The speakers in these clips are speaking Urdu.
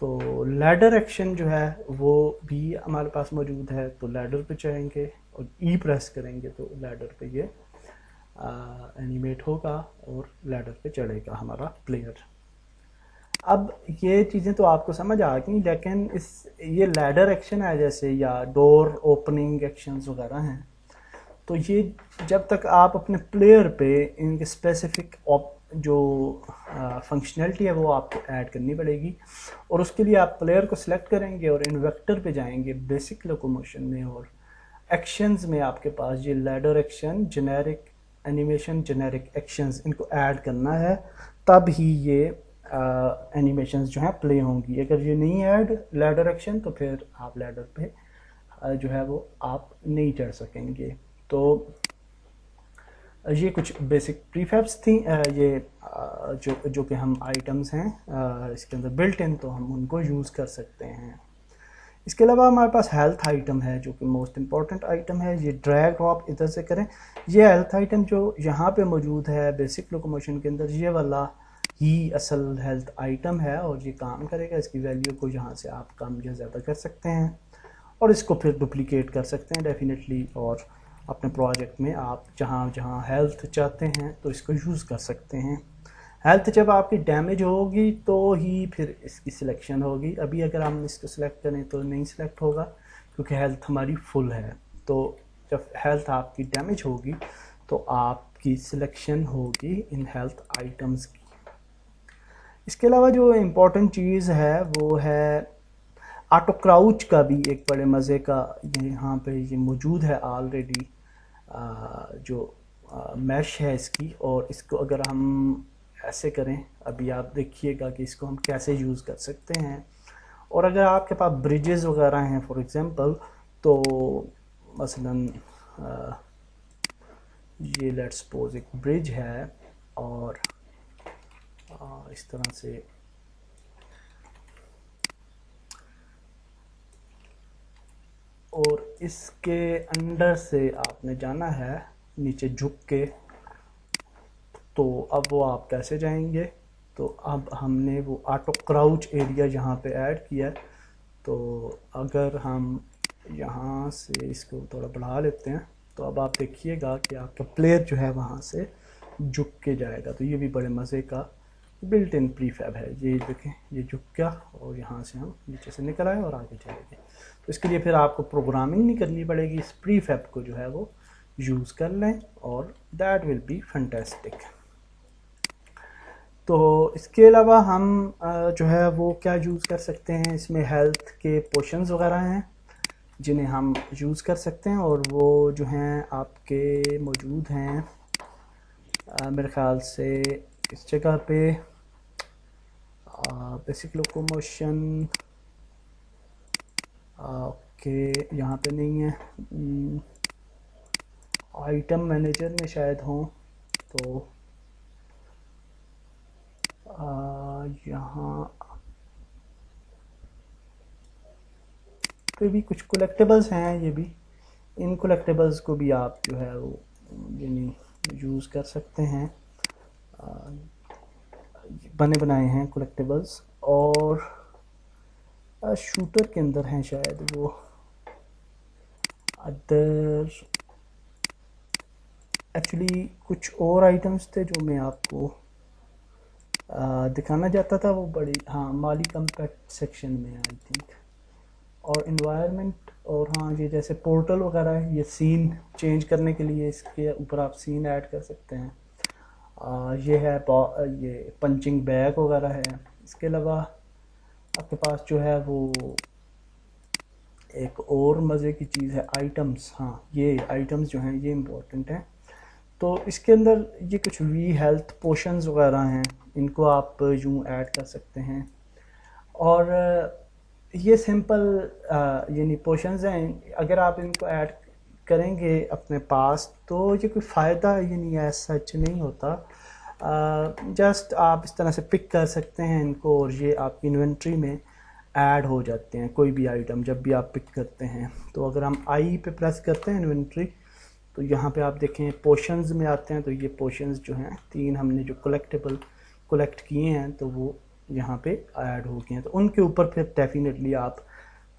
تو لیڈر ایکشن جو ہے وہ بھی ہمارے پاس موجود ہے. تو لیڈر پہ چاہیں گے اور ای پریس کریں گے تو لیڈر پہ یہ اینیمیٹ ہوگا اور لیڈر پہ چڑھے گا ہمارا پلیئر. اب یہ چیزیں تو آپ کو سمجھ آ گئیں، لیکن یہ لیڈر ایکشن ہے جیسے یا ڈور اوپننگ ایکشنز وغیرہ ہیں، تو یہ جب تک آپ اپنے پلیئر پہ ان کے اسپیسیفک جو فنکشنلٹی ہے وہ آپ کو ایڈ کرنی پڑے گی. اور اس کے لیے آپ پلیئر کو سلیکٹ کریں گے اور انویکٹر پہ جائیں گے بیسک لوکوموشن میں، اور ایکشنز میں آپ کے پاس یہ leader action, generic animation, generic actions, ان کو ایڈ کرنا ہے، تب ہی یہ اینیمیشنز جو ہیں پلے ہوں گی. اگر یہ نہیں ایڈ لیڈر ایکشن تو پھر آپ لیڈر پہ جو ہے وہ آپ نہیں چڑھ سکیں گے. تو یہ کچھ بیسک پری فیبس تھیں، یہ جو کہ ہم آئٹمز ہیں اس کے اندر بلٹ ان، تو ہم ان کو یوز کر سکتے ہیں. اس کے علاوہ ہمارے پاس ہیلتھ آئٹم ہے جو کہ موسٹ امپورٹنٹ آئٹم ہے. یہ ڈریگ ڈراپ ادھر سے کریں، یہ ہیلتھ آئٹم جو یہاں پہ موجود ہے بیسک لوکوموشن کے اندر، یہ والا ہی اصل ہیلتھ آئٹم ہے اور یہ کام کرے گا. اس کی ویلیو کو یہاں سے آپ کم یا زیادہ کر سکتے ہیں اور اس کو پھر ڈپلیکیٹ کر سکتے ہیں ڈیفینیٹلی، اور اپنے پروجیکٹ میں آپ جہاں جہاں ہیلتھ چاہتے ہیں تو اس کو یوز کر سکتے ہیں. ہیلتھ جب آپ کی ڈیمیج ہوگی تو ہی پھر اس کی سلیکشن ہوگی. ابھی اگر ہم اس کو سلیکٹ کریں تو نہیں سلیکٹ ہوگا کیونکہ ہیلتھ ہماری فل ہے. تو جب ہیلتھ آپ کی ڈیمیج ہوگی تو آپ کی سلیکشن ہوگی ان ہیلتھ آئٹمز کی. اس کے علاوہ جو امپورٹنٹ چیز ہے وہ ہے آٹو کراؤچ کا بھی ایک بڑے مزے کا یہاں پہ یہ موجود ہے آلریڈی، جو میش ہے اس کی. اور اس کو اگر ہم ایسے کریں، ابھی آپ دیکھیے گا کہ اس کو ہم کیسے یوز کر سکتے ہیں. اور اگر آپ کے پاس بریجز وغیرہ ہیں فار ایگزامپل، تو مثلا یہ لیٹ سپوز ایک برج ہے اور اس طرح سے اور اس کے انڈر سے آپ نے جانا ہے نیچے جھک کے. تو اب وہ آپ کیسے جائیں گے؟ تو اب ہم نے وہ آٹو کراؤچ ایریا یہاں پہ ایڈ کیا. تو اگر ہم یہاں سے اس کو تھوڑا بڑھا لیتے ہیں تو اب آپ دیکھیے گا کہ آپ کا پلیئر جو ہے وہاں سے جھک کے جائے گا. تو یہ بھی بڑے مزے کا بلٹ ان پری فیب ہے. یہ دیکھیں، یہ جھک گیا اور یہاں سے ہم نیچے سے نکل آئے اور آگے جائیں گے. تو اس کے لیے پھر آپ کو پروگرامنگ نہیں کرنی پڑے گی، اس پری فیب کو جو ہے وہ یوز کر لیں اور دیٹ ول بی فینٹاسٹک. تو اس کے علاوہ ہم جو ہے وہ کیا یوز کر سکتے ہیں، اس میں ہیلتھ کے پوشنز وغیرہ ہیں جنہیں ہم یوز کر سکتے ہیں، اور وہ جو ہیں آپ کے موجود ہیں میرے خیال سے اس جگہ پہ بیسک لوکوموشن کہ یہاں پہ نہیں ہے، آئٹم مینیجر میں شاید ہوں. تو یہاں پہ بھی کچھ کلیکٹیبلز ہیں، یہ بھی ان کلیکٹیبلز کو بھی آپ جو ہے وہ یعنی یوز کر سکتے ہیں. بنے بنائے ہیں کلیکٹیبلز، اور شوٹر کے اندر ہیں شاید وہ ادر. ایکچولی کچھ اور آئٹمس تھے جو میں آپ کو دکھانا چاہتا تھا، وہ بڑی مالی کمپیکٹ سیکشن میں آئی تھنک، اور انوائرمنٹ. اور یہ جیسے پورٹل وغیرہ ہے، یہ سین چینج کرنے کے لیے اس کے اوپر آپ سین ایڈ کر سکتے ہیں. یہ ہے یہ پنچنگ بیگ وغیرہ ہے. اس کے علاوہ آپ کے پاس جو ہے وہ ایک اور مزے کی چیز ہے آئٹمس. یہ آئٹمس جو ہیں یہ امپورٹنٹ ہیں. تو اس کے اندر یہ کچھ وی ہیلتھ پوشنز وغیرہ ہیں، ان کو آپ یوں ایڈ کر سکتے ہیں. اور یہ سمپل یعنی پوشنز ہیں، اگر آپ ان کو ایڈ کریں گے اپنے پاس تو یہ کوئی فائدہ یعنی ایز سچ نہیں ہوتا. جسٹ آپ اس طرح سے پک کر سکتے ہیں ان کو اور یہ آپ کی انوینٹری میں ایڈ ہو جاتے ہیں. کوئی بھی آئٹم جب بھی آپ پک کرتے ہیں تو اگر ہم آئی پہ پریس کرتے ہیں انوینٹری، تو یہاں پہ آپ دیکھیں پوشنز میں آتے ہیں. تو یہ پوشنز جو ہیں 3 ہم نے جو کلیکٹیبل کلیکٹ کیے ہیں تو وہ یہاں پہ ایڈ ہو گئے ہیں، تو ان کے اوپر پھر ڈیفینیٹلی آپ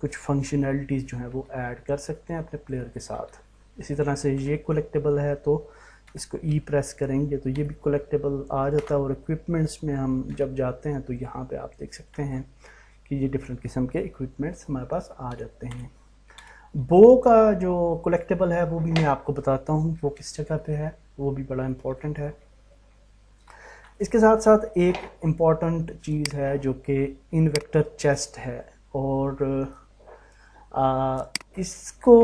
کچھ فنکشنلٹیز جو ہیں وہ ایڈ کر سکتے ہیں اپنے پلیئر کے ساتھ. اسی طرح سے یہ کولیکٹیبل ہے تو اس کو ای پریس کریں گے تو یہ بھی کولیکٹیبل آ جاتا ہے. اور اکوپمنٹس میں ہم جب جاتے ہیں تو یہاں پہ آپ دیکھ سکتے ہیں کہ یہ ڈفرینٹ قسم کے اکوپمنٹس ہمارے پاس آ جاتے ہیں. بو کا جو کولیکٹیبل ہے وہ بھی میں آپ کو بتاتا ہوں وہ کس جگہ پہ ہے، وہ بھی بڑا امپورٹنٹ ہے. اس کے ساتھ ساتھ ایک امپورٹنٹ چیز ہے جو کہ انویکٹر چیسٹ ہے، اور اس کو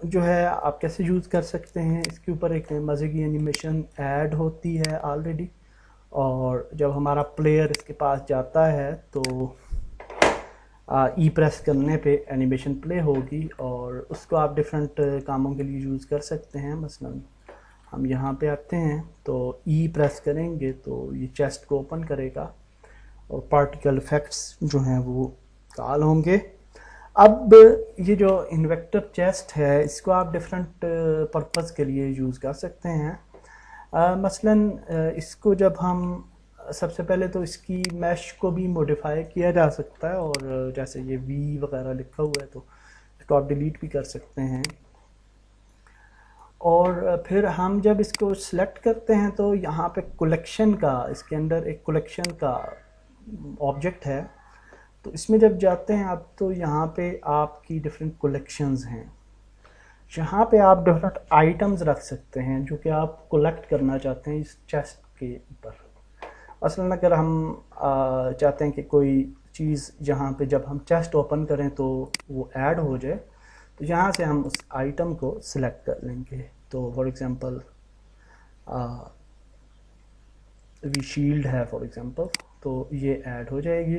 جو ہے آپ کیسے یوز کر سکتے ہیں. اس کے اوپر ایک مزے کی اینیمیشن ایڈ ہوتی ہے آلریڈی، اور جب ہمارا پلیئر اس کے پاس جاتا ہے تو ای پریس کرنے پہ اینیمیشن پلے ہوگی، اور اس کو آپ ڈفرینٹ کاموں کے لیے یوز کر سکتے ہیں. مثلا ہم یہاں پہ آتے ہیں تو ای پریس کریں گے تو یہ چیسٹ کو اوپن کرے گا اور پارٹیکل افیکٹس جو ہیں وہ کال ہوں گے. اب یہ جو انویکٹر چیسٹ ہے اس کو آپ ڈفرینٹ پرپز کے لیے یوز کر سکتے ہیں. مثلا اس کو جب ہم سب سے پہلے تو اس کی میش کو بھی موڈیفائی کیا جا سکتا ہے، اور جیسے یہ وی وغیرہ لکھا ہوا ہے تو اس کو آپ ڈیلیٹ بھی کر سکتے ہیں. اور پھر ہم جب اس کو سلیکٹ کرتے ہیں تو یہاں پہ کولیکشن کا، اس کے اندر ایک کولیکشن کا آبجیکٹ ہے، تو اس میں جب جاتے ہیں آپ تو یہاں پہ آپ کی ڈفرینٹ کولیکشنز ہیں. یہاں پہ آپ ڈفرینٹ آئٹمز رکھ سکتے ہیں جو کہ آپ کولیکٹ کرنا چاہتے ہیں اس چیسٹ کے اوپر. مثلاً اگر ہم چاہتے ہیں کہ کوئی چیز یہاں پہ جب ہم چیسٹ اوپن کریں تو وہ ایڈ ہو جائے، تو یہاں سے ہم اس آئٹم کو سلیکٹ کر لیں گے. تو فار ایگزامپل وی شیلڈ ہے فار ایگزامپل، تو یہ ایڈ ہو جائے گی.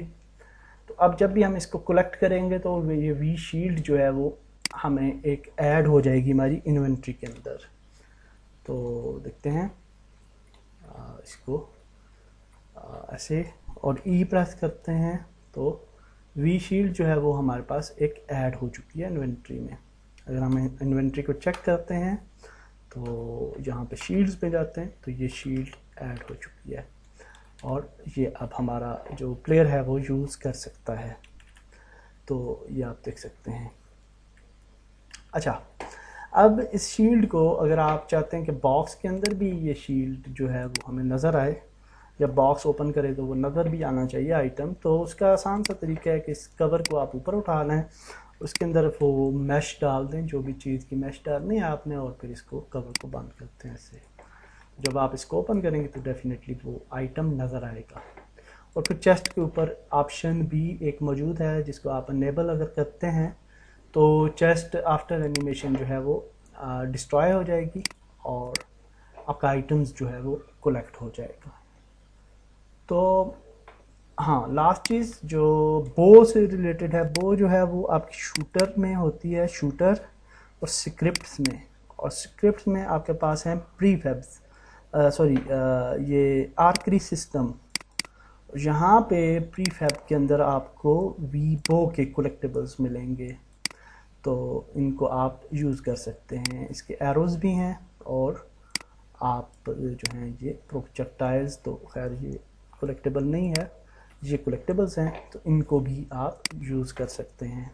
تو اب جب بھی ہم اس کو کولیکٹ کریں گے تو یہ وی شیلڈ جو ہے وہ ہمیں ایک ایڈ ہو جائے گی ہماری انوینٹری کے اندر. تو دیکھتے ہیں اس کو ایسے اور ای پریس کرتے ہیں تو وی شیلڈ جو ہے وہ ہمارے پاس ایک ایڈ ہو چکی ہے انوینٹری میں. اگر ہم انوینٹری کو چیک کرتے ہیں تو یہاں پہ شیلڈز پہ جاتے ہیں تو یہ شیلڈ ایڈ ہو چکی ہے، اور یہ اب ہمارا جو پلیئر ہے وہ یوز کر سکتا ہے. تو یہ آپ دیکھ سکتے ہیں. اچھا، اب اس شیلڈ کو اگر آپ چاہتے ہیں کہ باکس کے اندر بھی یہ شیلڈ جو ہے وہ ہمیں نظر آئے، جب باکس اوپن کرے تو وہ نظر بھی آنا چاہیے آئٹم، تو اس کا آسان سا طریقہ ہے کہ اس کور کو آپ اوپر اٹھا لیں، اس کے اندر وہ میش ڈال دیں، جو بھی چیز کی میش ڈالنی ہے آپ نے، اور پھر اس کو کور کو بند کرتے ہیں ایسے. جب آپ اس کو اوپن کریں گے تو ڈیفینیٹلی وہ آئٹم نظر آئے گا. اور پھر چیسٹ کے اوپر آپشن بھی ایک موجود ہے جس کو آپ انیبل اگر کرتے ہیں تو چیسٹ آفٹر اینیمیشن جو ہے وہ ڈسٹرائے ہو جائے گی، اور آپ کا آئٹمز جو ہے وہ کولیکٹ ہو جائے گا. تو ہاں، لاسٹ چیز جو بو سے ریلیٹڈ ہے، بو جو ہے وہ آپ کی شوٹر میں ہوتی ہے، شوٹر اور سکرپٹس میں. اور سکرپٹس میں آپ کے پاس ہیں پری فیبس، یہ آرکری سسٹم. یہاں پہ پری فیب کے اندر آپ کو وی بو کے کولیکٹیبلز ملیں گے، تو ان کو آپ یوز کر سکتے ہیں. اس کے ایروز بھی ہیں، اور آپ جو ہیں یہ پروجیکٹائلز تو خیر یہ کولیکٹیبل نہیں ہے، یہ کولیکٹیبلز ہیں تو ان کو بھی آپ یوز کر سکتے ہیں.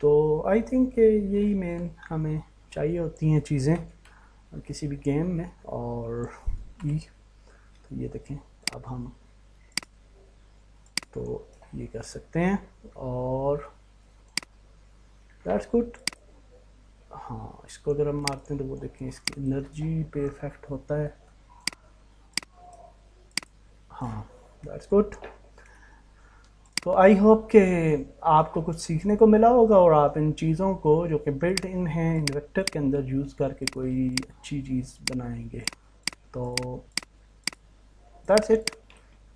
تو آئی تھنک کہ یہی مین ہمیں چاہیے ہوتی ہیں چیزیں کسی بھی گیم میں. اور تو یہ دیکھیں اب ہم تو یہ کر سکتے ہیں، اور دیٹس گڈ. ہاں، اس کو اگر ہم مارتے ہیں تو وہ دیکھیں اس کی انرجی پہ افیکٹ ہوتا ہے. ہاں، دیٹس گڈ. تو آئی ہوپ کہ آپ کو کچھ سیکھنے کو ملا ہوگا، اور آپ ان چیزوں کو جو کہ بلٹ ان ہیں انویکٹر کے اندر یوز کر کے کوئی اچھی چیز بنائیں گے. تو دیٹس اٹ.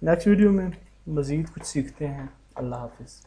نیکسٹ ویڈیو میں مزید کچھ سیکھتے ہیں. اللہ حافظ.